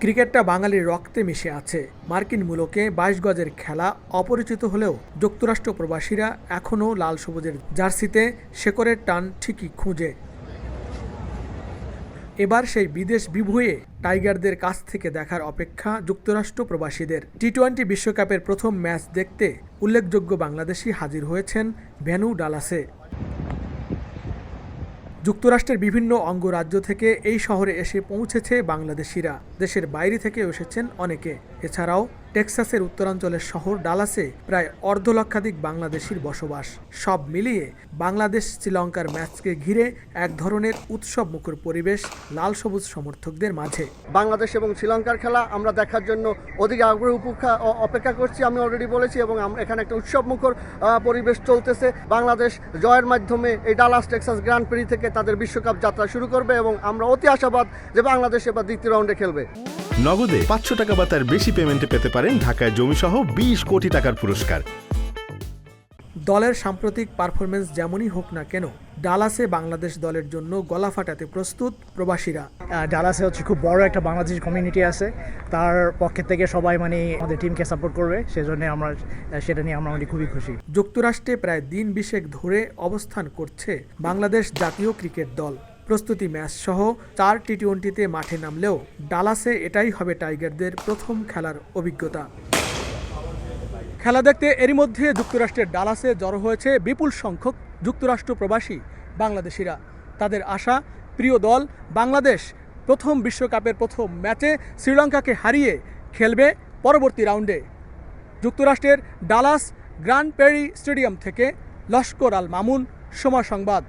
ক্রিকেটটা বাঙালির রক্তে মিশে আছে। মার্কিন মূলকে ২২ গজের খেলা অপরিচিত হলেও যুক্তরাষ্ট্র প্রবাসীরা এখনও লাল সবুজের জার্সিতে শেকড়ের টান ঠিকই খুঁজে। এবার সেই বিদেশ বিভূয়ে টাইগারদের কাছ থেকে দেখার অপেক্ষা যুক্তরাষ্ট্র প্রবাসীদের। টি-20 বিশ্বকাপের প্রথম ম্যাচ দেখতে উল্লেখযোগ্য বাংলাদেশি হাজির হয়েছেন ভেন্যু ডালাসে। যুক্তরাষ্ট্রের বিভিন্ন অঙ্গরাজ্য থেকে এই শহরে এসে পৌঁছেছে বাংলাদেশিরা। দেশের বাইরে থেকেও এসেছেন অনেকে। এছাড়াও টেক্সাসের উত্তরাঞ্চলের শহর ডালাসে প্রায় অর্ধলক্ষাধিক বাংলাদেশির বসবাস। সব মিলিয়ে বাংলাদেশ শ্রীলঙ্কার ম্যাচকে ঘিরে এক ধরনের উৎসবমুখর পরিবেশ লাল সবুজ সমর্থকদের মাঝে। বাংলাদেশ এবং শ্রীলঙ্কার খেলা আমরা দেখার জন্য অধিক আগ্রহ অপেক্ষা করছি, আমি অলরেডি বলেছি, এবং এখানে একটা উৎসবমুখর পরিবেশ চলতেছে। বাংলাদেশ জয়ের মাধ্যমে এই ডালাস টেক্সাস গ্র্যান্ড প্রি থেকে তাদের বিশ্বকাপ যাত্রা শুরু করবে এবং আমরা অতি আশাবাদ যে বাংলাদেশ এবার দ্বিতীয় রাউন্ডে খেলবে। নগদে ৫০০ টাকা বা তার বেশি পেমেন্টে পেতে পারেন ঢাকায় জমিসহ ২০ কোটি টাকার পুরস্কার। দলের সাম্প্রতিক পারফরমেন্স যেমনই হোক না কেন, ডালাসে বাংলাদেশ দলের জন্য গলা ফাটাতে প্রস্তুত প্রবাসীরা। ডালাসে খুব বড় একটা বাংলাদেশি কমিউনিটি আছে, তার পক্ষে থেকে সবাই আমাদের টিমকে সাপোর্ট করবে, সেজন্য সেটা নিয়ে আমরা খুবই খুশি। যুক্তরাষ্ট্রে প্রায় দিন ২০ ধরে অবস্থান করছে বাংলাদেশ জাতীয় ক্রিকেট দল। প্রস্তুতি ম্যাচ সহ ৪ টি-20তে মাঠে নামলেও ডালাসে এটাই হবে টাইগারদের প্রথম খেলার অভিজ্ঞতা। খেলা দেখতে এরই মধ্যে যুক্তরাষ্ট্রের ডালাসে জড়ো হয়েছে বিপুল সংখ্যক যুক্তরাষ্ট্র প্রবাসী বাংলাদেশিরা। তাদের আশা, প্রিয় দল বাংলাদেশ প্রথম বিশ্বকাপের প্রথম ম্যাচে শ্রীলঙ্কাকে হারিয়ে খেলবে পরবর্তী রাউন্ডে। যুক্তরাষ্ট্রের ডালাস গ্র্যান্ড প্রি স্টেডিয়াম থেকে লস্কর আল মামুন, সময় সংবাদ।